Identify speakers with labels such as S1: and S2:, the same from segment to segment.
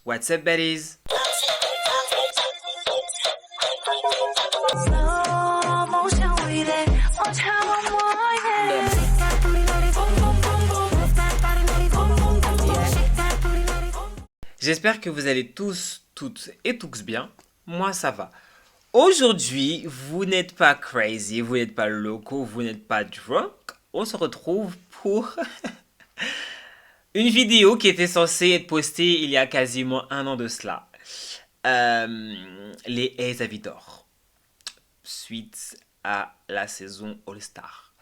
S1: What's up, baddies?
S2: Slow motion with it. Watch how I'm whining. Shake that booty, let it boom, boom, boom, boom. Move that body, let it boom, boom, boom, boom. Shake that booty, let it boom.
S1: J'espère que vous allez tous, toutes et tous bien. Moi, ça va. Aujourd'hui, vous n'êtes pas crazy, vous n'êtes pas loco, vous n'êtes pas drunk. On se retrouve pour une vidéo qui était censée être postée il y a quasiment un an de cela. Les A's à Vidor. Suite à la saison All-Star.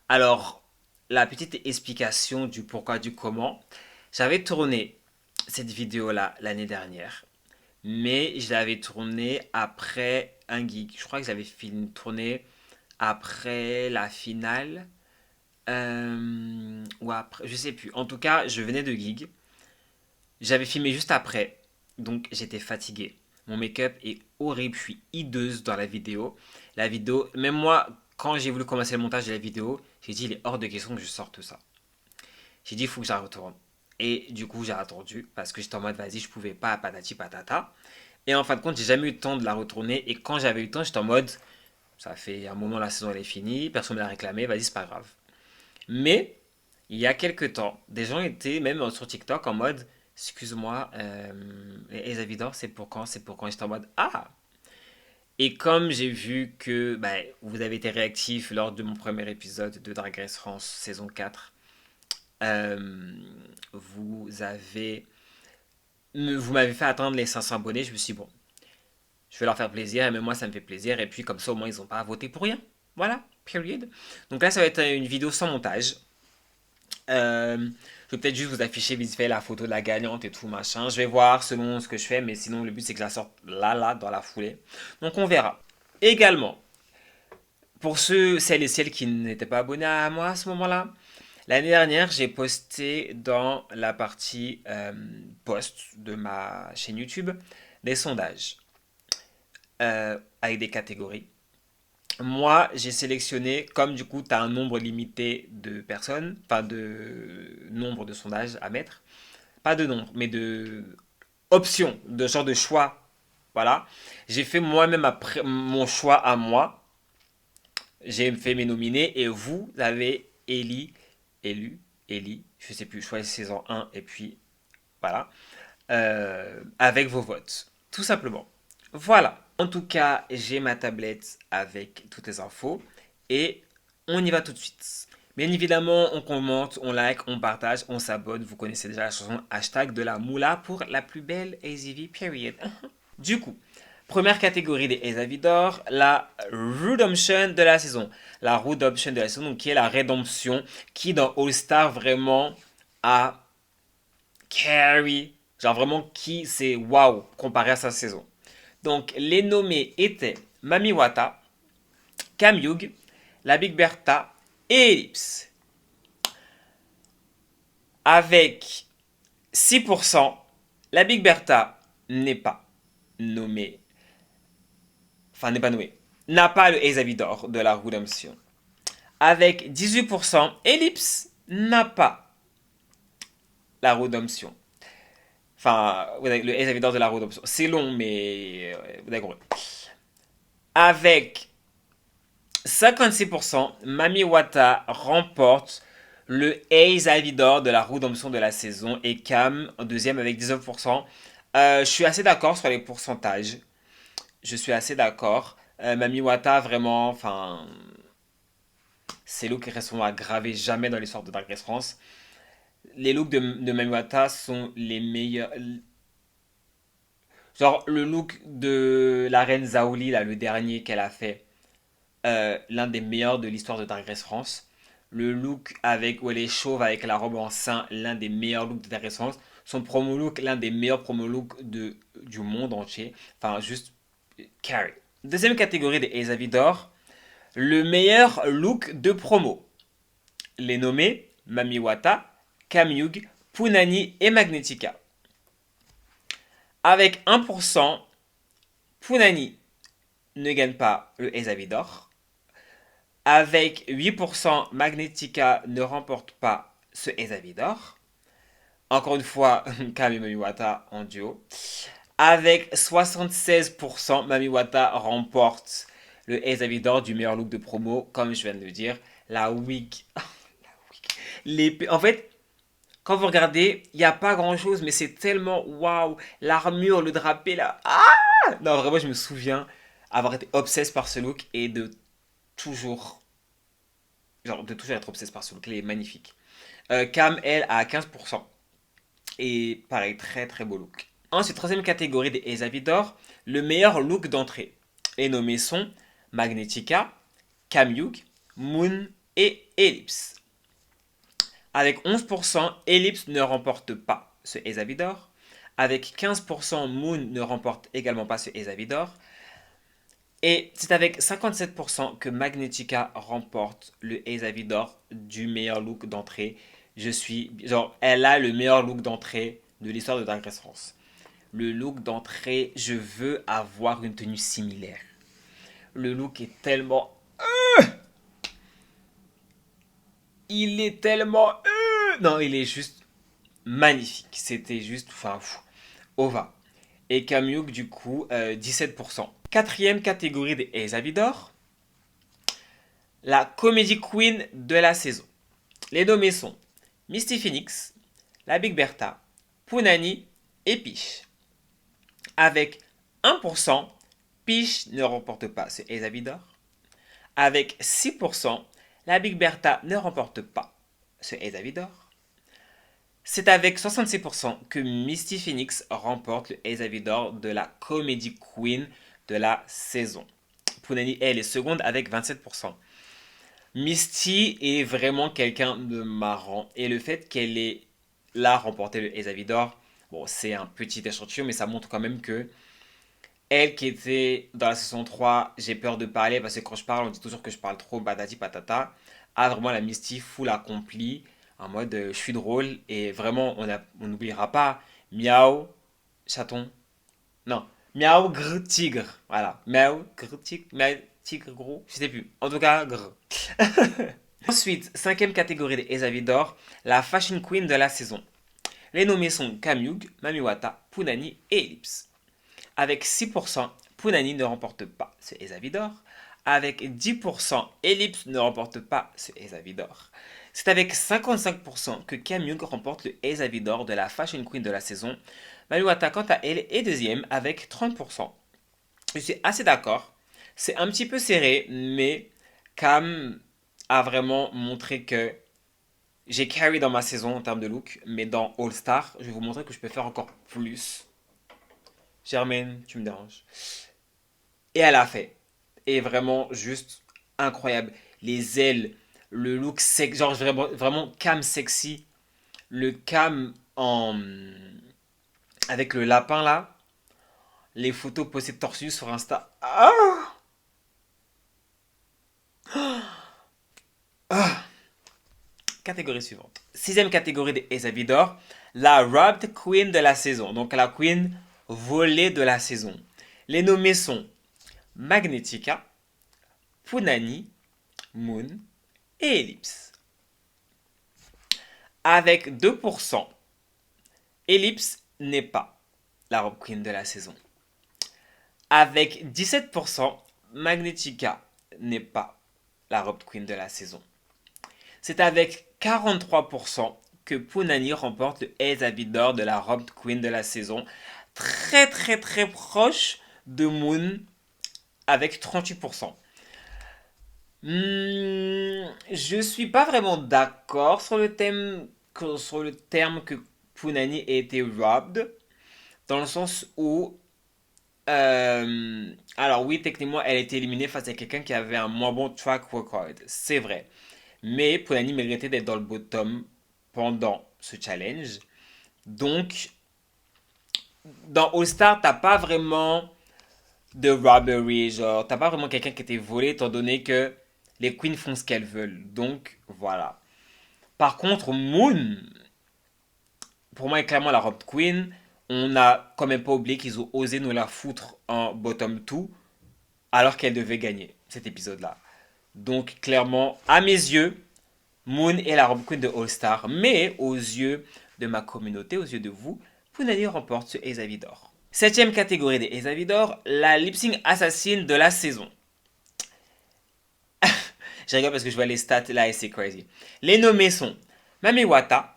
S1: Alors, la petite explication du pourquoi, du comment. J'avais tourné cette vidéo-là l'année dernière, mais je l'avais tournée après un gig. Je crois que j'avais tourné après la finale, ou après, je sais plus. En tout cas, je venais de gig. J'avais filmé juste après, donc j'étais fatigué. Mon make-up est horrible, je suis hideuse dans la vidéo. La vidéo, même moi, quand j'ai voulu commencer le montage de la vidéo, j'ai dit il est hors de question que je sorte ça. J'ai dit il faut que je la retourne. Et du coup, j'ai attendu parce que j'étais en mode vas-y, je pouvais pas, patati patata. Et en fin de compte, j'ai jamais eu le temps de la retourner. Et quand j'avais eu le temps, j'étais en mode ça fait un moment, la saison elle est finie, personne ne me l'a réclamé, vas-y, c'est pas grave. Mais il y a quelques temps, des gens étaient même sur TikTok en mode excuse-moi, les Avidor, c'est pour quand? C'est pour quand? J'étais en mode ah! Et comme j'ai vu que vous avez été réactif lors de mon premier épisode de Drag Race France saison 4, euh, vous avez vous m'avez fait atteindre les 500 abonnés, je me suis dit, bon, je vais leur faire plaisir, et même moi ça me fait plaisir, et puis comme ça au moins ils n'ont pas à voter pour rien. Voilà, period. Donc là ça va être une vidéo sans montage. Je vais peut-être juste vous afficher vite fait la photo de la gagnante et tout machin. Je vais voir selon ce que je fais, mais sinon le but c'est que je la sorte là, dans la foulée. Donc on verra. Également, pour celles et celles qui n'étaient pas abonnés à moi à ce moment-là, l'année dernière, j'ai posté dans la partie post de ma chaîne YouTube des sondages avec des catégories. Moi, j'ai sélectionné, comme du coup, tu as un nombre limité de personnes, enfin de nombre de sondages à mettre, pas de nombre, mais de options, de genre de choix. Voilà. J'ai fait moi-même après mon choix à moi. J'ai fait mes nominés et vous avez élu, je sais plus, choisi saison 1 et puis voilà, avec vos votes. Tout simplement. Voilà. En tout cas, j'ai ma tablette avec toutes les infos et on y va tout de suite. Bien évidemment, on commente, on like, on partage, on s'abonne. Vous connaissez déjà la chanson hashtag de la moula pour la plus belle AZV period. Du coup, première catégorie des AZV d'or, la Redemption de la saison. La Redemption de la saison, donc qui est la rédemption, qui dans All Star vraiment a carry, genre vraiment qui c'est waouh comparé à sa saison. Donc les nommés étaient Mami Wata, Cam Hugh, la Big Bertha et Ellipse. Avec 6%, la Big Bertha n'est pas nommée, enfin n'est pas nommée, n'a pas le Ace d'or de la Redemption. Avec 18%, Ellipse n'a pas la Redemption. Enfin, le Ace d'or de la Redemption. C'est long, mais vous avez compris. Avec 56%, Mami Wata remporte le Ace Avidor de la Redemption de la saison et Cam en deuxième avec 19%. Je suis assez d'accord sur les pourcentages. Je suis assez d'accord. Mami Wata, vraiment, enfin, ses looks resteront à graver jamais dans l'histoire de Drag Race France. Les looks de Mami Wata sont les meilleurs. Genre, le look de la reine Zaouli, là, le dernier qu'elle a fait, l'un des meilleurs de l'histoire de Drag Race France. Le look avec où elle est chauve avec la robe en sein, l'un des meilleurs looks de Drag Race France. Son promo look, l'un des meilleurs promo looks du monde entier. Enfin, juste carry. Deuxième catégorie des Azavi d'or, le meilleur look de promo. Les nommés Mami Wata, Cam Hugh, Punani et Magnetica. Avec 1%, Punani ne gagne pas le Azavi d'or. Avec 8%, Magnetica ne remporte pas ce Azavi d'or. Encore une fois, Cam et Mami Wata en duo. Avec 76%, Mami Wata remporte le Ace d'or du meilleur look de promo, comme je viens de le dire. La wig. En fait, quand vous regardez, il n'y a pas grand chose, mais c'est tellement waouh. L'armure, le drapé là. Ah non, vraiment, je me souviens avoir été obsesse par ce look et de toujours. Genre, de toujours être obsesse par ce look. Il est magnifique. Cam, elle, à 15%. Et pareil, très très beau look. Ensuite, troisième catégorie des Ace d'or, le meilleur look d'entrée. Les nommés sont Magnetica, Camyuk, Moon et Ellipse. Avec 11%, Ellipse ne remporte pas ce Ace d'or. Avec 15%, Moon ne remporte également pas ce Ace d'or. Et c'est avec 57% que Magnetica remporte le Ace d'or du meilleur look d'entrée. Elle a le meilleur look d'entrée de l'histoire de Drag Race France. Le look d'entrée, je veux avoir une tenue similaire. Le look est tellement... Il est tellement... Non, il est juste magnifique. C'était juste... Enfin, Ova. Et Camiouk, du coup, 17%. Quatrième catégorie des Ace d'or, la Comedy Queen de la saison. Les nommés sont Misty Phoenix, la Big Bertha, Punani et Peach. Avec 1%, Peach ne remporte pas ce Ace d'or. Avec 6%, la Big Bertha ne remporte pas ce Ace d'or. C'est avec 66% que Misty Phoenix remporte le Ace d'or de la Comedy Queen de la saison. Punani, elle, est seconde avec 27%. Misty est vraiment quelqu'un de marrant. Et le fait qu'elle ait là remporté le Ace d'or, bon, c'est un petit échantillon, mais ça montre quand même que elle qui était dans la saison 3, j'ai peur de parler parce que quand je parle, on dit toujours que je parle trop, patati patata, a vraiment la Misty full accomplie, en mode je suis drôle et vraiment on n'oubliera pas miaou, chaton, non, miaou, gr, tigre, voilà, miaou, gr, tigre, miaou, tigre, gros, je sais plus, en tout cas, gr. Ensuite, cinquième catégorie des Ace d'or, la Fashion Queen de la saison. Les nommés sont Camyuk, Mamiwata, Punani et Ellipse. Avec 6%, Punani ne remporte pas ce Ace d'or. Avec 10%, Ellipse ne remporte pas ce Ace d'or. C'est avec 55% que Camyuk remporte le Ace d'or de la Fashion Queen de la saison. Mamiwata, quant à elle, est deuxième avec 30%. Je suis assez d'accord. C'est un petit peu serré, mais Cam a vraiment montré que j'ai carry dans ma saison en termes de look, mais dans All Star, je vais vous montrer que je peux faire encore plus. Germaine, tu me déranges. Et elle a fait. Et vraiment, juste incroyable. Les ailes, le look sexy, genre vraiment, vraiment Cam sexy. Le Cam en... avec le lapin là. Les photos postées de torse nu sur Insta. Ah, ah. Catégorie suivante. Sixième catégorie des Ace d'or, la Robbed Queen de la saison. Donc la Queen volée de la saison. Les nommés sont Magnetica, Punani, Moon et Ellipse. Avec 2%, Ellipse n'est pas la Robbed Queen de la saison. Avec 17%, Magnetica n'est pas la Robbed Queen de la saison. C'est avec 43% que Punani remporte le Ace d'or de la Robbed Queen de la saison. Très très très proche de Moon avec 38%. Je suis pas vraiment d'accord sur le terme que Punani ait été robbed. Dans le sens où... alors oui, techniquement, elle a été éliminée face à quelqu'un qui avait un moins bon track record. C'est vrai. Mais Punani méritait d'être dans le bottom pendant ce challenge. Donc, dans All Star, t'as pas vraiment de robbery. Genre, t'as pas vraiment quelqu'un qui était volé, étant donné que les queens font ce qu'elles veulent. Donc, voilà. Par contre, Moon, pour moi, est clairement la robe queen. On n'a quand même pas oublié qu'ils ont osé nous la foutre en bottom 2, alors qu'elle devait gagner cet épisode-là. Donc, clairement, à mes yeux, Moon est la robe queen de All Star. Mais aux yeux de ma communauté, aux yeux de vous, Punani remporte ce Azavi d'or. Septième catégorie des Azavi d'or, la lip sync assassine de la saison. Je rigole parce que je vois les stats là et c'est crazy. Les nommés sont Mami Wata,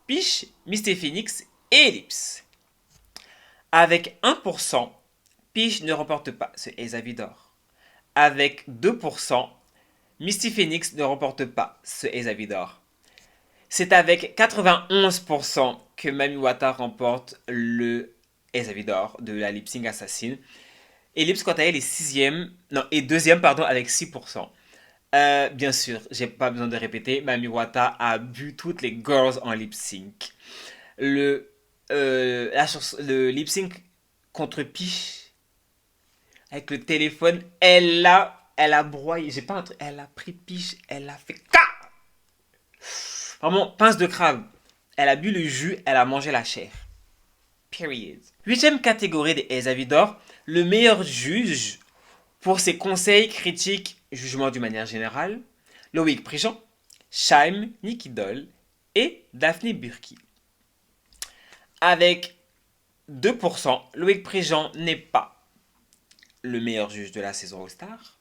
S1: Peach, Misty Phoenix et Ellipse. Avec 1%, Peach ne remporte pas ce Azavi d'or. Avec 2%, Misty Phoenix ne remporte pas ce Azavi d'or. C'est avec 91% que Mami Wata remporte le Azavi d'or de la lip sync assassin. Ellipse, quant à elle, est deuxième avec 6%. Bien sûr, j'ai pas besoin de répéter, Mami Wata a bu toutes les girls en lip sync. Le lip sync contre Peach, avec le téléphone, elle a broyé, elle a pris Peach, elle a fait K. Vraiment, pince de crabe. Elle a bu le jus, elle a mangé la chair. Period. Huitième catégorie des Azavi d'or, le meilleur juge pour ses conseils, critiques, jugements d'une manière générale, Loïc Prigent, Shaim, Nicky Doll et Daphné Burki. Avec 2%, Loïc Prigent n'est pas le meilleur juge de la saison All-Star.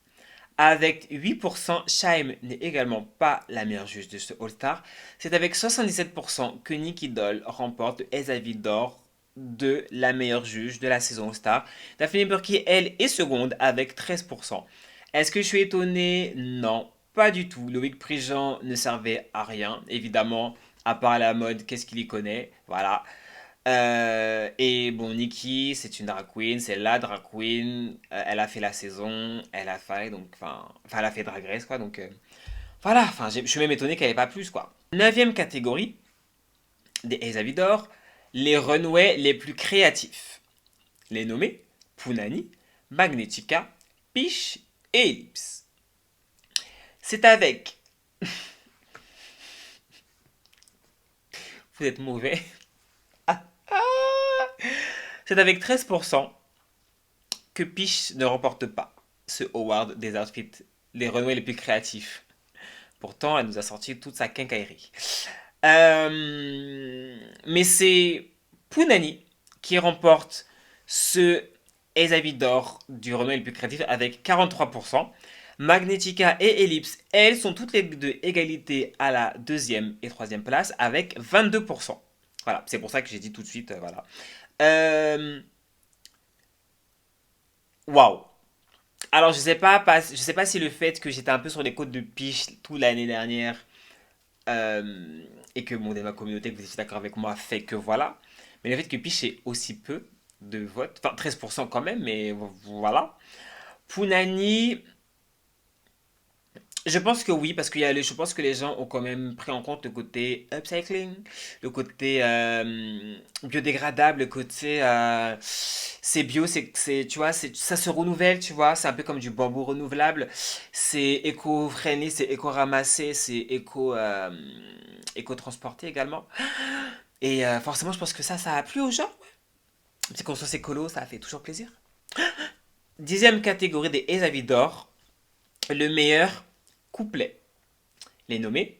S1: Avec 8%, Shaim n'est également pas la meilleure juge de ce All-Star. C'est avec 77% que Nicky Doll remporte le Azavi d'or de la meilleure juge de la saison All-Star. Daphné Burki, elle, est seconde avec 13%. Est-ce que je suis étonné? Non, pas du tout. Loïc Prigent ne servait à rien, évidemment, à part la mode, qu'est-ce qu'il y connaît? Voilà. Et bon, Nikki, c'est une drag queen, c'est la drag queen. Elle a fait la saison, elle a fait elle a fait Drag Race quoi. Donc voilà, je suis même étonné qu'elle n'ait pas plus quoi. Neuvième catégorie des Azavi d'or, les runways les plus créatifs. Les nommés Punani, Magnetica, Peach et Ellipse. C'est avec. Vous êtes mauvais. C'est avec 13% que Peach ne remporte pas ce award des outfits, les runways les plus créatifs. Pourtant, elle nous a sorti toute sa quincaillerie. Mais c'est Punani qui remporte ce Azavi d'or du runway le plus créatif avec 43%. Magnetica et Ellipse, elles sont toutes les deux égalité à la deuxième et troisième place avec 22%. Voilà, c'est pour ça que j'ai dit tout de suite, voilà. Waouh. Alors je sais pas si le fait que j'étais un peu sur les côtes de Peach toute l'année dernière et que mon ma communauté, que vous étiez d'accord avec moi, fait que voilà. Mais le fait que Peach ait aussi peu de votes, enfin 13% quand même, mais voilà. Punani, je pense que oui, parce je pense que les gens ont quand même pris en compte le côté upcycling, le côté biodégradable, le côté c'est bio, tu vois, ça se renouvelle, tu vois, c'est un peu comme du bambou renouvelable, c'est éco-friendly, c'est éco-ramassé, c'est éco-transporté également. Et forcément, je pense que ça a plu aux gens. C'est qu'on soit écolo, ça a fait toujours plaisir. Dixième catégorie des Azavi d'or, le meilleur couplet. Les nommés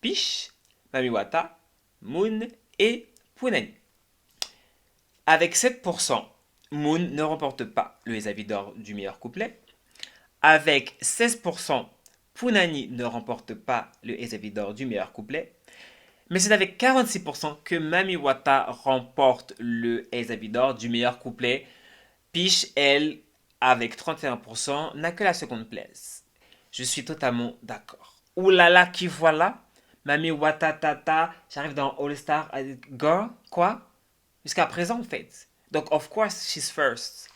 S1: Peach, Mami Wata, Moon et Punani. Avec 7%, Moon ne remporte pas le Azavi d'or du meilleur couplet. Avec 16%, Punani ne remporte pas le Azavi d'or du meilleur couplet. Mais c'est avec 46% que Mami Wata remporte le Azavi d'or du meilleur couplet. Peach, elle, avec 31%, n'a que la seconde place. Je suis totalement d'accord. Ouh là là, qui voilà? Mami Wata Tata, j'arrive dans All Star. Girl, quoi? Jusqu'à présent, en fait. Donc, of course, she's first.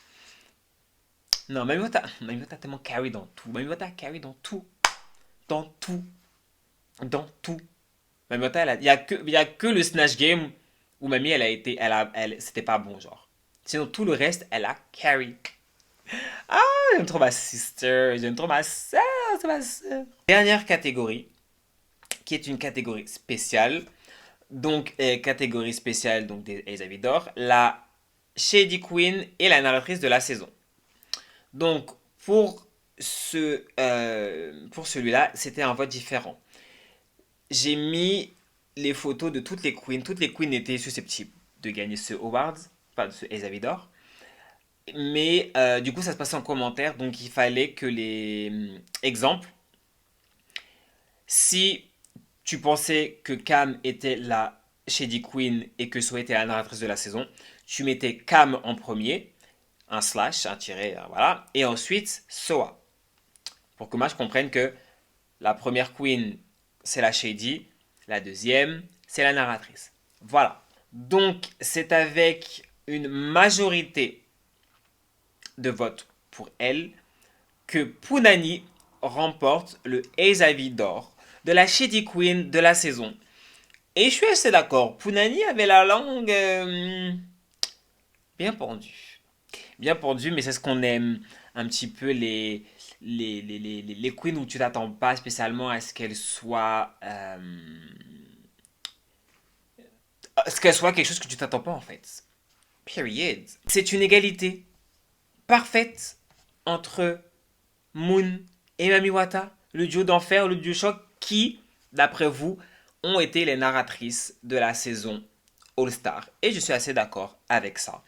S1: Non, Mami Wata tellement carry dans tout. Mami Wata carry dans tout. Dans tout. Dans tout. Mami Wata, il y a que le Snatch Game où Mami, c'était pas bon, genre. Sinon, tout le reste, elle a carry. Ah, j'aime trop ma sister, j'aime trop ma soeur, c'est ma soeur. Dernière catégorie, qui est une catégorie spéciale. Donc, catégorie spéciale donc des Azavi d'or, la Shady Queen et la narratrice de la saison. Donc, pour celui-là, c'était un vote différent. J'ai mis les photos de toutes les queens. Toutes les queens étaient susceptibles de gagner ce awards, enfin ce Azavi d'or. Mais du coup, ça se passait en commentaire, donc il fallait que les exemples, si tu pensais que Cam était la Shady Queen et que Zoé était la narratrice de la saison, tu mettais Cam en premier, un slash, un tiret, voilà, et ensuite Soa. Pour que moi je comprenne que la première Queen, c'est la Shady, la deuxième, c'est la narratrice. Voilà. Donc, c'est avec une majorité de votes pour elle que Punani remporte le Azavi d'or de la Shady Queen de la saison. Et je suis assez d'accord, Punani avait la langue bien pendue. Bien pendue, mais c'est ce qu'on aime un petit peu les queens où tu t'attends pas spécialement à ce qu'elle soit quelque chose que tu t'attends pas en fait. Period. C'est une égalité parfaite entre Moon et Mamiwata, le duo d'enfer, le duo choc, qui, d'après vous, ont été les narratrices de la saison All-Star. Et je suis assez d'accord avec ça.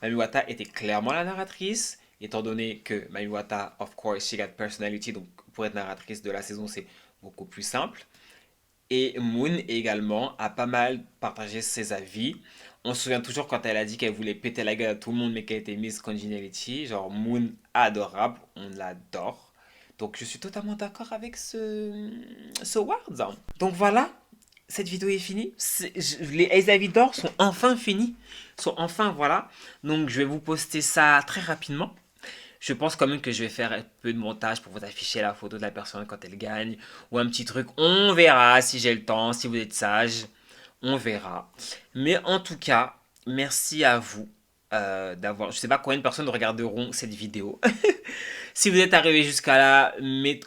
S1: Mamiwata était clairement la narratrice, étant donné que Mamiwata, of course, she got personality, donc pour être narratrice de la saison, c'est beaucoup plus simple. Et Moon également a pas mal partagé ses avis. On se souvient toujours quand elle a dit qu'elle voulait péter la gueule à tout le monde, mais qu'elle était Miss Congeniality. Genre Moon adorable, on l'adore. Donc je suis totalement d'accord avec ce Ward. Donc voilà, cette vidéo est finie. Les avis d'or sont enfin finis. Sont enfin, voilà. Donc je vais vous poster ça très rapidement. Je pense quand même que je vais faire un peu de montage pour vous afficher la photo de la personne quand elle gagne. Ou un petit truc. On verra si j'ai le temps, si vous êtes sage. On verra. Mais en tout cas, merci à vous d'avoir... Je sais pas combien de personnes regarderont cette vidéo. Si vous êtes arrivé jusqu'à là,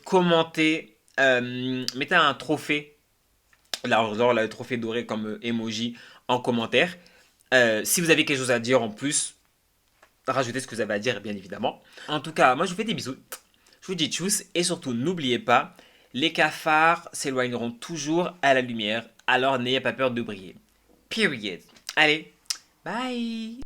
S1: commentez. Mettez un trophée. Là, genre le trophée doré comme emoji en commentaire. Si vous avez quelque chose à dire en plus, rajoutez ce que vous avez à dire, bien évidemment. En tout cas, moi je vous fais des bisous. Je vous dis tchuss et surtout n'oubliez pas, les cafards s'éloigneront toujours à la lumière, alors n'ayez pas peur de briller. Period. Allez, bye.